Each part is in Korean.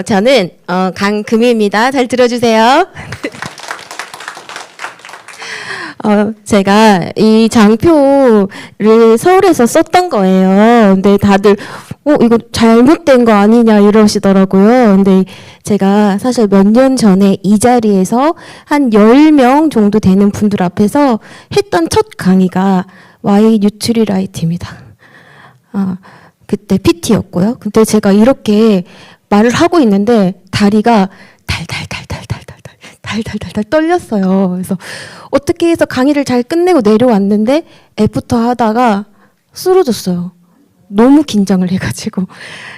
저는 강금희입니다. 잘 들어주세요. 제가 이 장표를 서울에서 썼던 거예요. 근데 다들 이거 잘못된 거 아니냐 이러시더라고요. 근데 제가 사실 몇 년 전에 이 자리에서 한 10명 정도 되는 분들 앞에서 했던 첫 강의가 Y 뉴트리라이트입니다. 그때 PT였고요. 근데 제가 이렇게 말을 하고 있는데 다리가 달달달 떨렸어요. 그래서 어떻게 해서 강의를 잘 끝내고 내려왔는데 애프터 하다가 쓰러졌어요. 너무 긴장을 해가지고.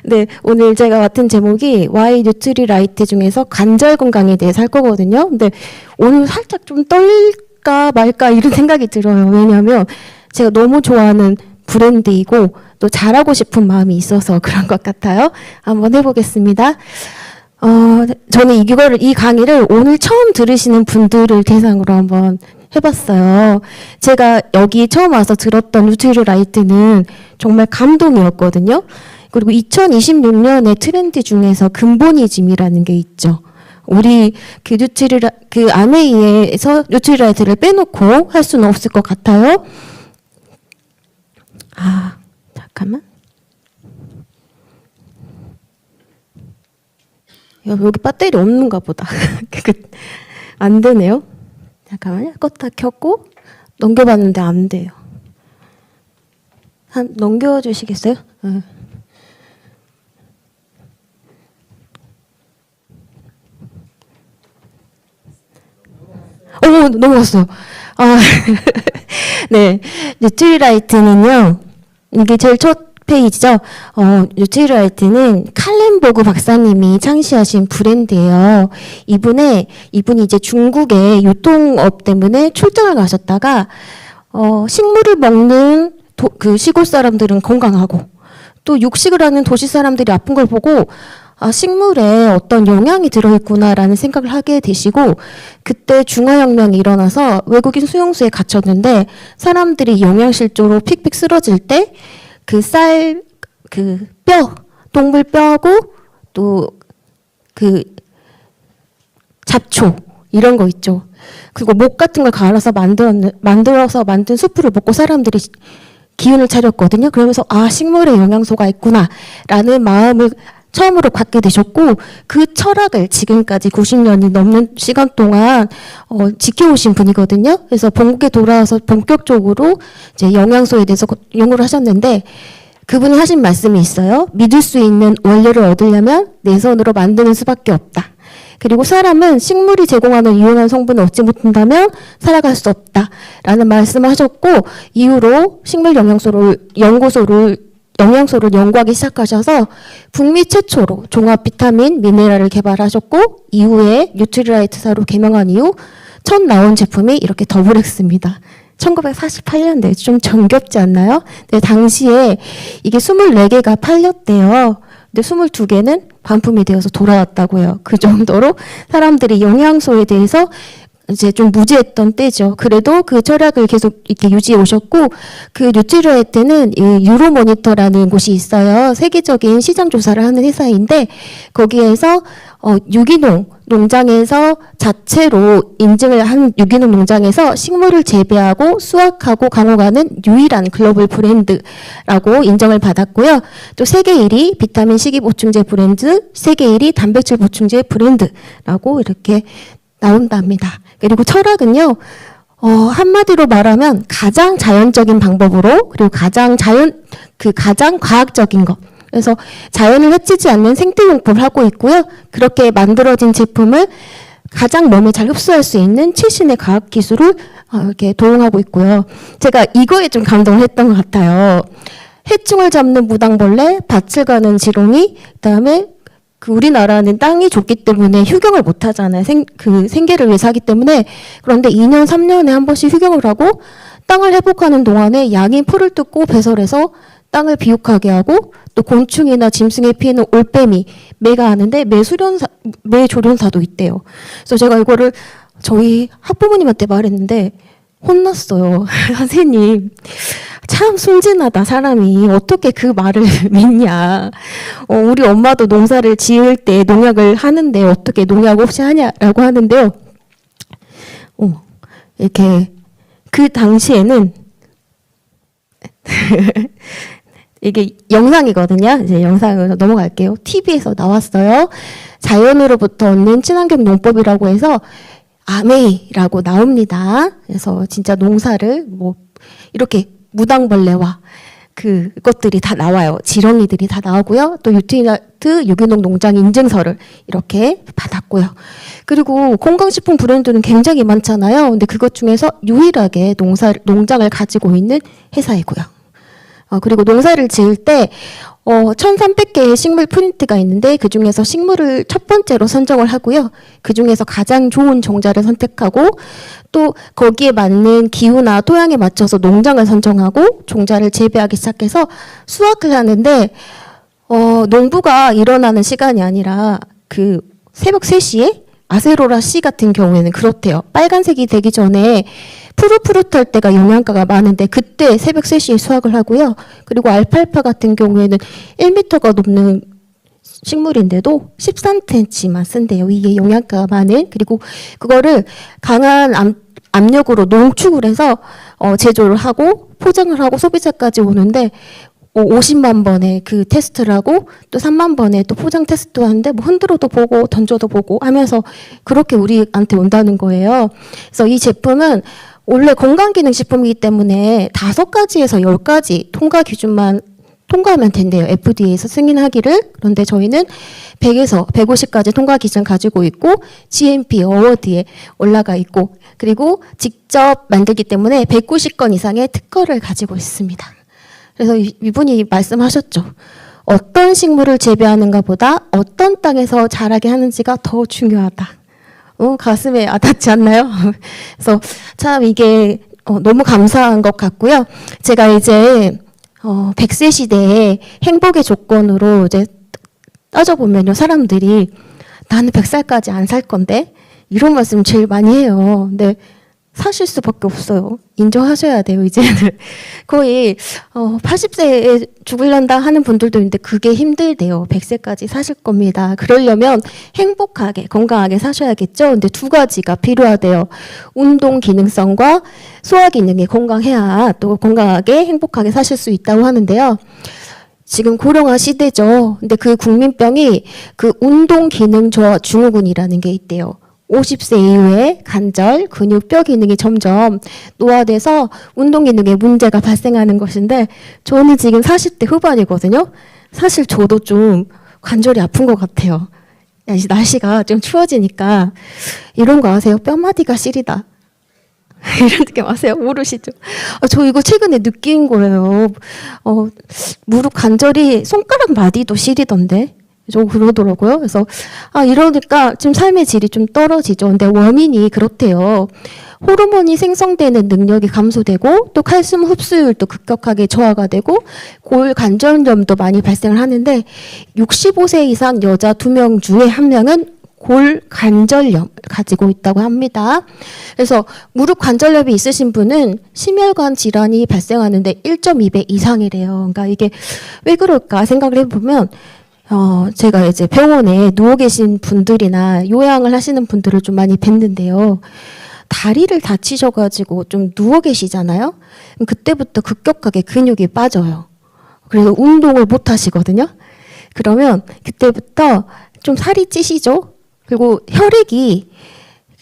네, 오늘 제가 맡은 제목이 Y 뉴트리라이트 중에서 관절 건강에 대해서 할 거거든요. 근데 오늘 살짝 좀 떨릴까 말까 이런 생각이 들어요. 왜냐하면 제가 너무 좋아하는 브랜드이고 또 잘하고 싶은 마음이 있어서 그런 것 같아요. 한번 해보겠습니다. 저는 이 강의를 오늘 처음 들으시는 분들을 대상으로 한번 해봤어요. 제가 여기 처음 와서 들었던 뉴트리라이트는 정말 감동이었거든요. 그리고 2026년의 트렌드 중에서 근본이즘이라는 게 있죠. 우리 그 아메이에서 뉴트리라이트를 빼놓고 할 수는 없을 것 같아요. 잠깐만. 여기 배터리 없는가 보다. 안 되네요. 잠깐만요. 껐다 켰고 넘겨봤는데 안 돼요. 넘겨주시겠어요? 넘어갔어요. 네. 뉴트리라이트는요, 이게 제일 첫 페이지죠. 뉴트리라이트는 칼렌보그 박사님이 창시하신 브랜드예요. 이분이 이제 중국의 유통업 때문에 출장을 가셨다가 식물을 먹는 그 시골 사람들은 건강하고 또 육식을 하는 도시 사람들이 아픈 걸 보고 식물에 어떤 영양이 들어있구나라는 생각을 하게 되시고, 그때 중화혁명이 일어나서 외국인 수용소에 갇혔는데 사람들이 영양실조로 픽픽 쓰러질 때 그 뼈, 동물 뼈하고 또 그 잡초 이런 거 있죠. 그리고 목 같은 걸 갈아서 만들어서 만든 수프를 먹고 사람들이 기운을 차렸거든요. 그러면서 식물에 영양소가 있구나라는 마음을 처음으로 갖게 되셨고, 그 철학을 지금까지 90년이 넘는 시간 동안 지켜오신 분이거든요. 그래서 본국에 돌아와서 본격적으로 이제 영양소에 대해서 연구를 하셨는데, 그분이 하신 말씀이 있어요. 믿을 수 있는 원료를 얻으려면 내 손으로 만드는 수밖에 없다. 그리고 사람은 식물이 제공하는 유용한 성분을 얻지 못한다면 살아갈 수 없다라는 말씀을 하셨고, 이후로 식물 영양소를 연구하기 시작하셔서 북미 최초로 종합 비타민, 미네랄을 개발하셨고, 이후에 뉴트리라이트사로 개명한 이후 첫 나온 제품이 이렇게 더블엑스입니다. 1948년대 좀 정겹지 않나요? 네, 당시에 이게 24개가 팔렸대요. 근데 22개는 반품이 되어서 돌아왔다고요. 그 정도로 사람들이 영양소에 대해서 이제 좀 무지했던 때죠. 그래도 그 철학을 계속 이렇게 유지해 오셨고, 그 뉴트리라이트는 이 유로모니터라는 곳이 있어요. 세계적인 시장 조사를 하는 회사인데, 거기에서 유기농 농장에서 자체로 인증을 한 유기농 농장에서 식물을 재배하고 수확하고 강호가는 유일한 글로벌 브랜드라고 인정을 받았고요. 또 세계 1위 비타민 식이 보충제 브랜드, 세계 1위 단백질 보충제 브랜드라고 이렇게 나온답니다. 그리고 철학은요, 한마디로 말하면 가장 자연적인 방법으로, 그리고 가장 과학적인 것. 그래서 자연을 해치지 않는 생태용법을 하고 있고요. 그렇게 만들어진 제품을 가장 몸에 잘 흡수할 수 있는 최신의 과학 기술을 이렇게 도용하고 있고요. 제가 이거에 좀 감동을 했던 것 같아요. 해충을 잡는 무당벌레, 밭을 가는 지렁이, 그다음에 우리나라는 땅이 좁기 때문에 휴경을 못 하잖아요. 생계를 위해서 하기 때문에. 그런데 2년, 3년에 한 번씩 휴경을 하고 땅을 회복하는 동안에 양이 풀을 뜯고 배설해서 땅을 비옥하게 하고, 또 곤충이나 짐승에 피해는 올빼미, 매가 하는데 매 조련사도 있대요. 그래서 제가 이거를 저희 학부모님한테 말했는데 혼났어요. 선생님, 참 순진하다, 사람이. 어떻게 그 말을 믿냐. 우리 엄마도 농사를 지을 때 농약을 하는데 어떻게 농약 없이 하냐라고 하는데요. 이렇게, 그 당시에는, 이게 영상이거든요. 이제 영상으로 넘어갈게요. TV에서 나왔어요. 자연으로부터 얻는 친환경 농법이라고 해서 아메이라고 나옵니다. 그래서 진짜 농사를 뭐 이렇게 무당벌레와 그것들이 다 나와요. 지렁이들이 다 나오고요. 또 유티나트 유기농 농장 인증서를 이렇게 받았고요. 그리고 건강식품 브랜드는 굉장히 많잖아요. 근데 그것 중에서 유일하게 농장을 가지고 있는 회사이고요. 그리고 농사를 지을 때 1300개의 식물 프린트가 있는데 그 중에서 식물을 첫 번째로 선정을 하고요. 그 중에서 가장 좋은 종자를 선택하고 또 거기에 맞는 기후나 토양에 맞춰서 농장을 선정하고 종자를 재배하기 시작해서 수확을 하는데 농부가 일어나는 시간이 아니라 그 새벽 3시에 아세로라 씨 같은 경우에는 그렇대요. 빨간색이 되기 전에 푸릇푸릇할 때가 영양가가 많은데 그때 새벽 3시에 수확을 하고요. 그리고 알팔파 같은 경우에는 1m가 넘는 식물인데도 13cm만 쓴대요. 이게 영양가가 많은. 그리고 그거를 강한 압력으로 농축을 해서 제조를 하고 포장을 하고 소비자까지 오는데 50만 번의 그 테스트를 하고 또 3만 번의 또 포장 테스트도 하는데 뭐 흔들어도 보고 던져도 보고 하면서 그렇게 우리한테 온다는 거예요. 그래서 이 제품은 원래 건강기능식품이기 때문에 5가지에서 10가지 통과 기준만 통과하면 된대요. FDA에서 승인하기를. 그런데 저희는 100에서 150까지 통과 기준 가지고 있고 GMP 어워드에 올라가 있고 그리고 직접 만들기 때문에 190건 이상의 특허를 가지고 있습니다. 그래서 이분이 말씀하셨죠. 어떤 식물을 재배하는가 보다 어떤 땅에서 자라게 하는지가 더 중요하다. 가슴에 와닿지 않나요? 그래서 참 이게 너무 감사한 것 같고요. 제가 이제 100세 시대에 행복의 조건으로 이제 따져보면요. 사람들이 나는 100살까지 안 살 건데 이런 말씀 제일 많이 해요. 근데 사실 수밖에 없어요. 인정하셔야 돼요, 이제는. 거의 80세에 죽을란다 하는 분들도 있는데 그게 힘들대요. 100세까지 사실 겁니다. 그러려면 행복하게, 건강하게 사셔야겠죠. 근데 2가지가 필요하대요. 운동 기능성과 소화 기능이 건강해야 또 건강하게 행복하게 사실 수 있다고 하는데요. 지금 고령화 시대죠. 근데 그 국민병이 그 운동 기능 저하 증후군이라는 게 있대요. 50세 이후에 관절, 근육, 뼈 기능이 점점 노화돼서 운동 기능에 문제가 발생하는 것인데 저는 지금 40대 후반이거든요. 사실 저도 좀 관절이 아픈 것 같아요. 이제 날씨가 좀 추워지니까 이런 거 아세요? 뼈마디가 시리다. 이런 느낌 아세요? 모르시죠? 저 이거 최근에 느낀 거예요. 무릎 관절이 손가락 마디도 시리던데. 좀 그러더라고요. 그래서 이러니까 지금 삶의 질이 좀 떨어지죠. 근데 원인이 그렇대요. 호르몬이 생성되는 능력이 감소되고 또 칼슘 흡수율도 급격하게 저하가 되고 골관절염도 많이 발생을 하는데 65세 이상 여자 2명 중에 1명은 골관절염을 가지고 있다고 합니다. 그래서 무릎 관절염이 있으신 분은 심혈관 질환이 발생하는데 1.2배 이상이래요. 그러니까 이게 왜 그럴까 생각을 해보면 제가 이제 병원에 누워 계신 분들이나 요양을 하시는 분들을 좀 많이 뵀는데요. 다리를 다치셔가지고 좀 누워 계시잖아요. 그때부터 급격하게 근육이 빠져요. 그래서 운동을 못 하시거든요. 그러면 그때부터 좀 살이 찌시죠. 그리고 혈액이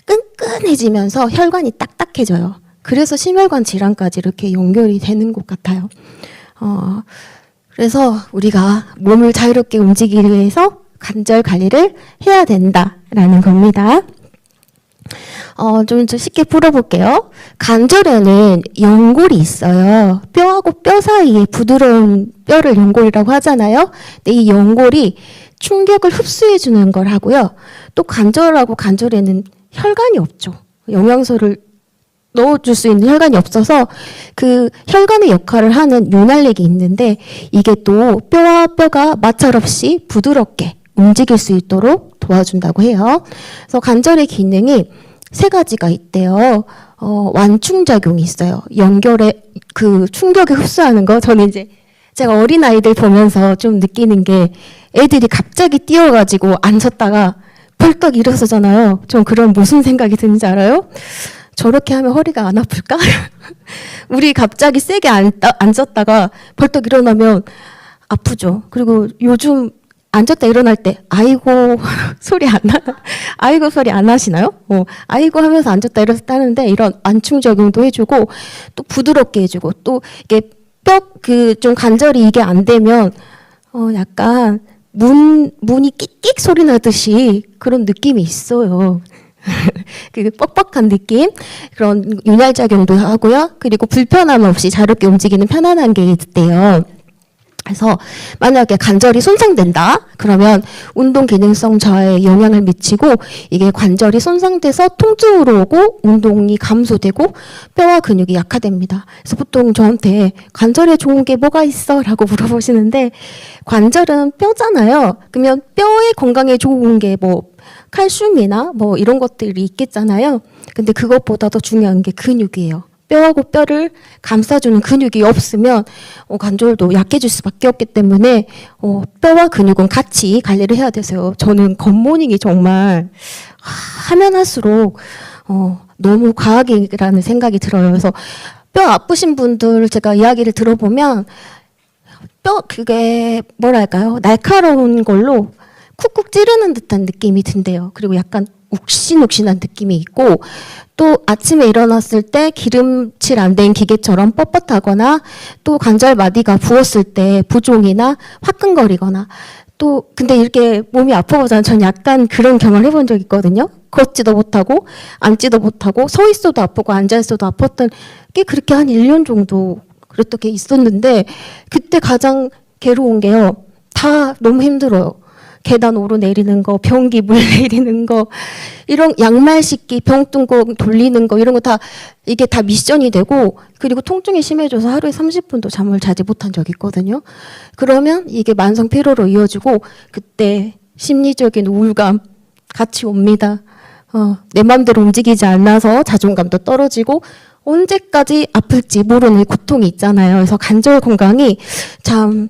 끈끈해지면서 혈관이 딱딱해져요. 그래서 심혈관 질환까지 이렇게 연결이 되는 것 같아요. 그래서 우리가 몸을 자유롭게 움직이기 위해서 관절 관리를 해야 된다라는 겁니다. 좀 쉽게 풀어볼게요. 관절에는 연골이 있어요. 뼈하고 뼈 사이에 부드러운 뼈를 연골이라고 하잖아요. 근데 이 연골이 충격을 흡수해주는 걸 하고요. 또 관절하고 관절에는 혈관이 없죠. 영양소를 넣어줄 수 있는 혈관이 없어서 그 혈관의 역할을 하는 윤활렉이 있는데 이게 또 뼈와 뼈가 마찰 없이 부드럽게 움직일 수 있도록 도와준다고 해요. 그래서 관절의 기능이 세 가지가 있대요. 완충작용이 있어요. 연결에 그 충격을 흡수하는 거. 저는 이제 제가 어린 아이들 보면서 좀 느끼는 게 애들이 갑자기 뛰어가지고 앉았다가 벌떡 일어서잖아요. 좀 그런 무슨 생각이 드는지 알아요? 저렇게 하면 허리가 안 아플까? 우리 갑자기 세게 앉았다가 벌떡 일어나면 아프죠. 그리고 요즘 앉았다 일어날 때 아이고 소리 안 나, 아이고 소리 안 하시나요? 아이고 하면서 앉았다 일어섰다 하는데 이런 완충작용도 해주고 또 부드럽게 해주고 또 이게 뼈 그 좀 관절이 이게 안 되면 약간 문이 끽끽 소리 나듯이 그런 느낌이 있어요. 그 뻑뻑한 느낌 그런 윤활작용도 하고요. 그리고 불편함 없이 자유롭게 움직이는 편안한 게 있대요. 그래서 만약에 관절이 손상된다 그러면 운동 기능성 저하에 영향을 미치고 이게 관절이 손상돼서 통증으로 오고 운동이 감소되고 뼈와 근육이 약화됩니다. 그래서 보통 저한테 관절에 좋은 게 뭐가 있어? 라고 물어보시는데 관절은 뼈잖아요. 그러면 뼈의 건강에 좋은 게 뭐 칼슘이나 뭐 이런 것들이 있겠잖아요. 근데 그것보다 더 중요한 게 근육이에요. 뼈하고 뼈를 감싸주는 근육이 없으면 관절도 약해질 수밖에 없기 때문에 뼈와 근육은 같이 관리를 해야 돼서요. 저는 굿모닝이 정말 하면 할수록 너무 과학이라는 생각이 들어요. 그래서 뼈 아프신 분들 제가 이야기를 들어보면 그게 뭐랄까요? 날카로운 걸로 쿡쿡 찌르는 듯한 느낌이 든대요. 그리고 약간 욱신욱신한 느낌이 있고 또 아침에 일어났을 때 기름칠 안 된 기계처럼 뻣뻣하거나 또 관절 마디가 부었을 때 부종이나 화끈거리거나 또 근데 이렇게 몸이 아파보잖아요. 전 약간 그런 경험을 해본 적이 있거든요. 걷지도 못하고 앉지도 못하고 서 있어도 아프고 앉아 있어도 아팠던 게 그렇게 한 1년 정도 그랬던 게 있었는데 그때 가장 괴로운 게요. 다 너무 힘들어요. 계단 오르내리는 거, 변기 물 내리는 거, 이런 양말 씻기, 병뚜껑 돌리는 거 이런 거 다 이게 다 미션이 되고 그리고 통증이 심해져서 하루에 30분도 잠을 자지 못한 적이 있거든요. 그러면 이게 만성 피로로 이어지고 그때 심리적인 우울감 같이 옵니다. 내 마음대로 움직이지 않아서 자존감도 떨어지고 언제까지 아플지 모르는 고통이 있잖아요. 그래서 관절 건강이 참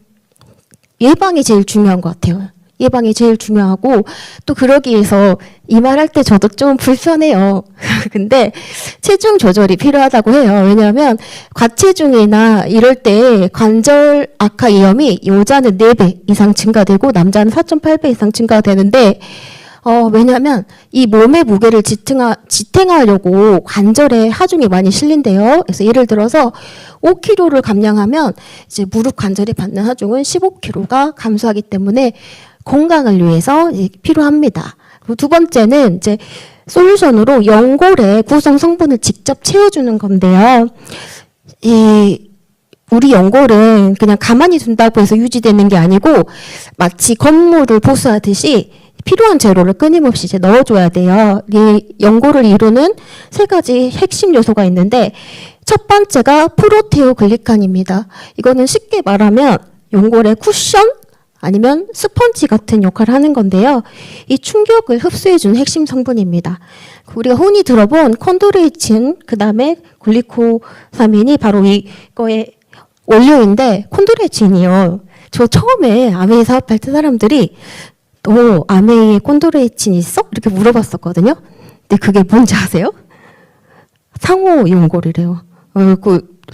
예방이 제일 중요한 것 같아요. 예방이 제일 중요하고 또 그러기 위해서 이 말할 때 저도 좀 불편해요. 근데 체중 조절이 필요하다고 해요. 왜냐하면 과체중이나 이럴 때 관절 악화 위험이 여자는 4배 이상 증가되고 남자는 4.8배 이상 증가되는데 왜냐하면 이 몸의 무게를 지탱하려고 관절에 하중이 많이 실린대요. 그래서 예를 들어서 5kg를 감량하면 이제 무릎 관절이 받는 하중은 15kg가 감소하기 때문에 건강을 위해서 필요합니다. 그리고 두 번째는 이제 솔루션으로 연골의 구성 성분을 직접 채워주는 건데요. 우리 연골은 그냥 가만히 둔다고 해서 유지되는 게 아니고 마치 건물을 보수하듯이 필요한 재료를 끊임없이 이제 넣어줘야 돼요. 이 연골을 이루는 3가지 핵심 요소가 있는데 첫 번째가 프로테오글리칸입니다. 이거는 쉽게 말하면 연골의 쿠션 아니면 스펀지 같은 역할을 하는 건데요. 이 충격을 흡수해주는 핵심 성분입니다. 우리가 흔히 들어본 콘드로이친, 그 다음에 글리코사민이 바로 이거의 원료인데 콘드로이친이요. 저 처음에 아메이 사업할 때 사람들이 너 아메이에 콘드로이친 있어? 이렇게 물어봤었거든요. 근데 그게 뭔지 아세요? 상호 연골이래요.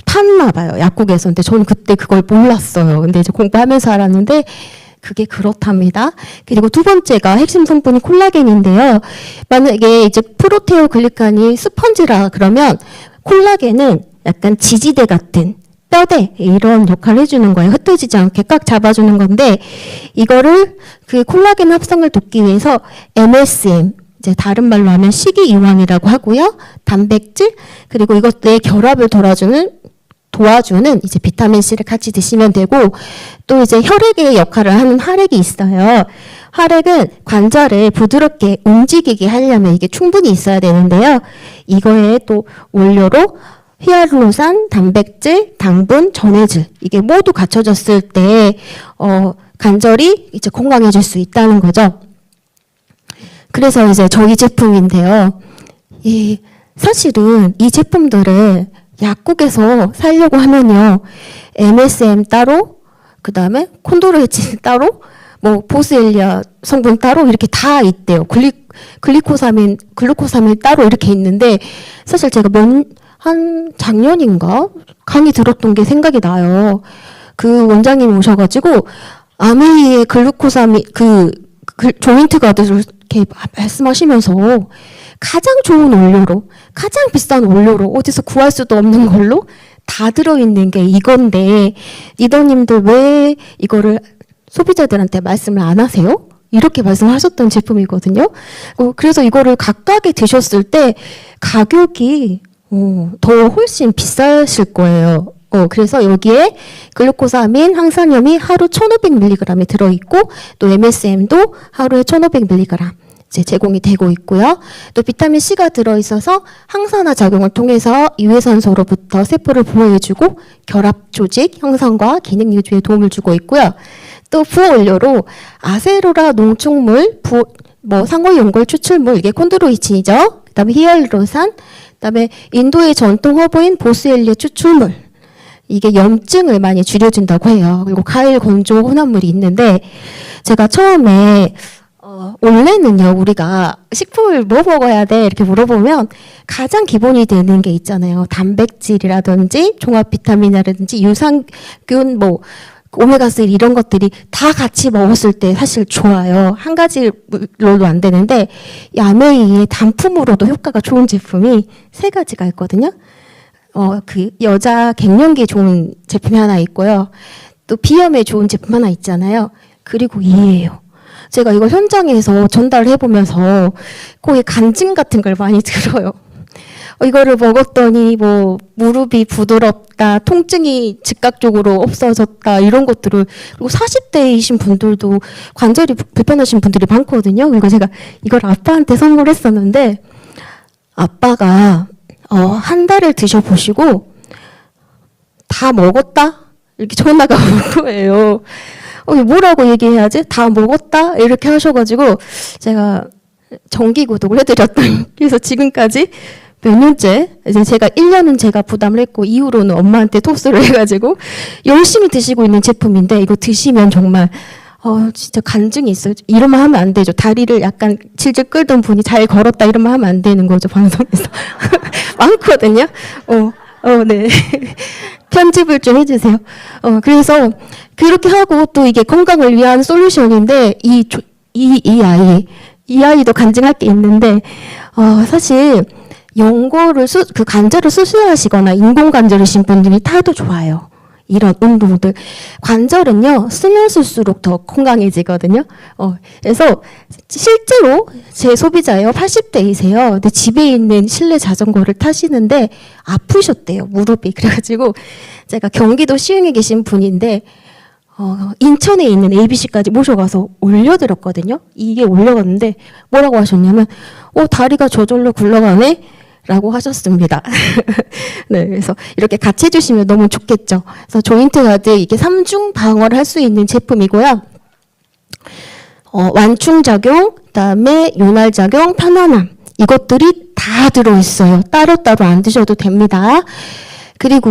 탔나 봐요. 약국에서. 근데 저는 그때 그걸 몰랐어요. 근데 이제 공부하면서 알았는데 그게 그렇답니다. 그리고 두 번째가 핵심 성분이 콜라겐인데요. 만약에 이제 프로테오글리칸이 스펀지라 그러면 콜라겐은 약간 지지대 같은 뼈대 이런 역할을 해주는 거예요. 흩어지지 않게 꽉 잡아주는 건데 이거를 그 콜라겐 합성을 돕기 위해서 MSM 이제 다른 말로 하면 식이유황이라고 하고요. 단백질 그리고 이것들의 결합을 도와주는 이제 비타민 C를 같이 드시면 되고 또 이제 혈액의 역할을 하는 활액이 있어요. 활액은 관절을 부드럽게 움직이게 하려면 이게 충분히 있어야 되는데요. 이거에 또 원료로 히알루로산, 단백질, 당분, 전해질 이게 모두 갖춰졌을 때 관절이 이제 건강해질 수 있다는 거죠. 그래서 이제 저희 제품인데요. 사실은 이 제품들을 약국에서 사려고 하면요, MSM 따로, 그 다음에 콘도로이친 따로, 뭐 보스엘리아 성분 따로 이렇게 다 있대요. 글루코사민 따로 이렇게 있는데, 사실 제가 한 작년인가 강의 들었던 게 생각이 나요. 그 원장님이 오셔가지고 아메이의 글루코사민 조인트 가드를 이렇게 말씀하시면서 가장 좋은 원료로, 가장 비싼 원료로 어디서 구할 수도 없는 걸로 다 들어있는 게 이건데, 리더님들 왜 이거를 소비자들한테 말씀을 안 하세요? 이렇게 말씀하셨던 제품이거든요. 그래서 이거를 각각에 드셨을 때 가격이 더 훨씬 비싸실 거예요. 그래서 여기에 글루코사민, 항산염이 하루 1500mg이 들어있고, 또 MSM도 하루에 1500mg 이제 제공이 되고 있고요. 또 비타민 C가 들어있어서 항산화 작용을 통해서 유해산소로부터 세포를 보호해주고 결합 조직 형성과 기능 유지에 도움을 주고 있고요. 또 부호 원료로 아세로라 농축물, 상호 연골 추출물, 이게 콘드로이친이죠. 그다음에 히알루론산, 그다음에 인도의 전통 허브인 보스엘리아 추출물, 이게 염증을 많이 줄여준다고 해요. 그리고 가일 건조 혼합물이 있는데, 제가 처음에 원래는요, 우리가 식품을 뭐 먹어야 돼? 이렇게 물어보면 가장 기본이 되는 게 있잖아요. 단백질이라든지 종합 비타민이라든지 유산균, 오메가3 이런 것들이 다 같이 먹었을 때 사실 좋아요. 한 가지로도 안 되는데, 야메이의 단품으로도 효과가 좋은 제품이 3가지가 있거든요. 여자 갱년기에 좋은 제품이 하나 있고요. 또 비염에 좋은 제품 하나 있잖아요. 그리고 이예요. 제가 이걸 현장에서 전달을 해보면서 거의 간증 같은 걸 많이 들어요. 이거를 먹었더니 무릎이 부드럽다, 통증이 즉각적으로 없어졌다, 이런 것들을. 그리고 40대이신 분들도 관절이 불편하신 분들이 많거든요. 그리고 제가 이걸 아빠한테 선물했었는데, 아빠가 한 달을 드셔보시고 다 먹었다? 이렇게 전화가 온 거예요. 뭐라고 얘기해야지? 다 먹었다? 이렇게 하셔가지고 제가 정기 구독을 해드렸더니, 그래서 지금까지 몇 년째, 이제 제가 1년은 제가 부담을 했고, 이후로는 엄마한테 토스를 해가지고 열심히 드시고 있는 제품인데, 이거 드시면 정말 진짜 간증이 있어요. 이런 말 하면 안 되죠. 다리를 약간 질질 끌던 분이 잘 걸었다, 이런 말 하면 안 되는 거죠, 방송에서. 많거든요. 네. 편집을 좀 해주세요. 그래서 그렇게 하고, 또 이게 건강을 위한 솔루션인데, 이 아이도 간증할 게 있는데, 사실 연골을 관절을 수술하시거나 인공 관절이신 분들이 타도 좋아요. 이런 운동들. 관절은요, 쓰면 쓸수록 더 건강해지거든요. 그래서 실제로 제 소비자예요. 80대이세요. 근데 집에 있는 실내 자전거를 타시는데 아프셨대요, 무릎이. 그래가지고 제가 경기도 시흥에 계신 분인데, 인천에 있는 ABC까지 모셔가서 올려드렸거든요. 이게 올려갔는데 뭐라고 하셨냐면, 다리가 저절로 굴러가네? 라고 하셨습니다. 네, 그래서 이렇게 같이 해주시면 너무 좋겠죠. 그래서 조인트 가드, 이게 3중 방어를 할 수 있는 제품이고요. 완충작용, 그다음에 윤활작용, 편안함, 이것들이 다 들어있어요. 따로따로 안 드셔도 됩니다. 그리고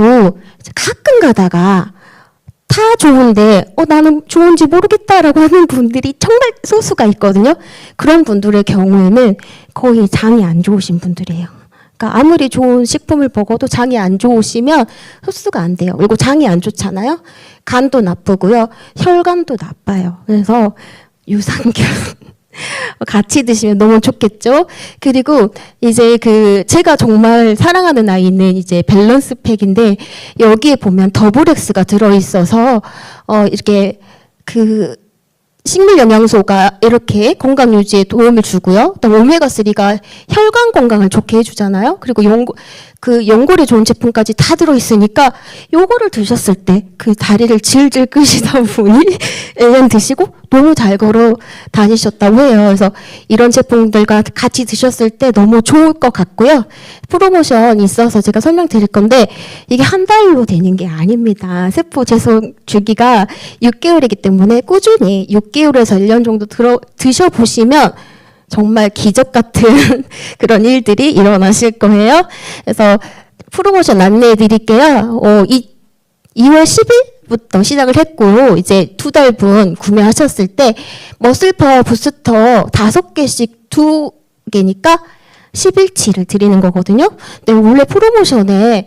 가끔 가다가 다 좋은데 나는 좋은지 모르겠다라고 하는 분들이 정말 소수가 있거든요. 그런 분들의 경우에는 거의 장이 안 좋으신 분들이에요. 그러니까 아무리 좋은 식품을 먹어도 장이 안 좋으시면 흡수가 안 돼요. 그리고 장이 안 좋잖아요. 간도 나쁘고요. 혈관도 나빠요. 그래서 유산균 같이 드시면 너무 좋겠죠. 그리고 이제 제가 정말 사랑하는 아이는 이제 밸런스 팩인데, 여기에 보면 더블엑스가 들어있어서 이렇게 식물 영양소가 이렇게 건강 유지에 도움을 주고요. 또 오메가3가 혈관 건강을 좋게 해주잖아요. 그리고 연골에 좋은 제품까지 다 들어있으니까 요거를 드셨을 때 다리를 질질 끄시던 분이 1년 드시고 너무 잘 걸어 다니셨다고 해요. 그래서 이런 제품들과 같이 드셨을 때 너무 좋을 것 같고요. 프로모션 있어서 제가 설명드릴 건데, 이게 한 달로 되는 게 아닙니다. 세포 재성 주기가 6개월이기 때문에 꾸준히 6개월에서 1년 정도 드셔보시면 정말 기적 같은 그런 일들이 일어나실 거예요. 그래서 프로모션 안내해 드릴게요. 2월 10일부터 시작을 했고, 이제 2달분 구매하셨을 때, 머슬파워 부스터 5개씩 2개니까 10일치를 드리는 거거든요. 근데 원래 프로모션에,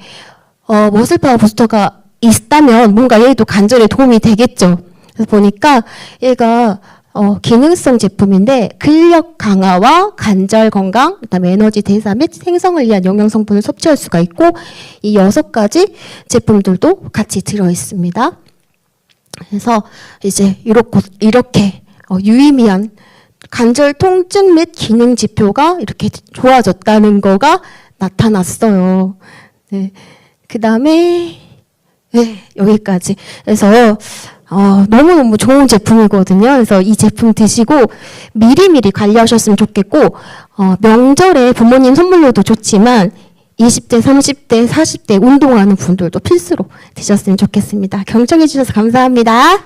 머슬파워 부스터가 있다면 뭔가 얘도 간절에 도움이 되겠죠. 그래서 보니까 얘가 기능성 제품인데 근력 강화와 관절 건강, 그다음에 에너지 대사 및 생성을 위한 영양 성분을 섭취할 수가 있고 이 6가지 제품들도 같이 들어 있습니다. 그래서 이제 이렇게 유의미한 관절 통증 및 기능 지표가 이렇게 좋아졌다는 거가 나타났어요. 네. 그다음에 네, 여기까지. 그래서 너무너무 좋은 제품이거든요. 그래서 이 제품 드시고 미리미리 관리하셨으면 좋겠고, 명절에 부모님 선물로도 좋지만 20대, 30대, 40대 운동하는 분들도 필수로 드셨으면 좋겠습니다. 경청해 주셔서 감사합니다.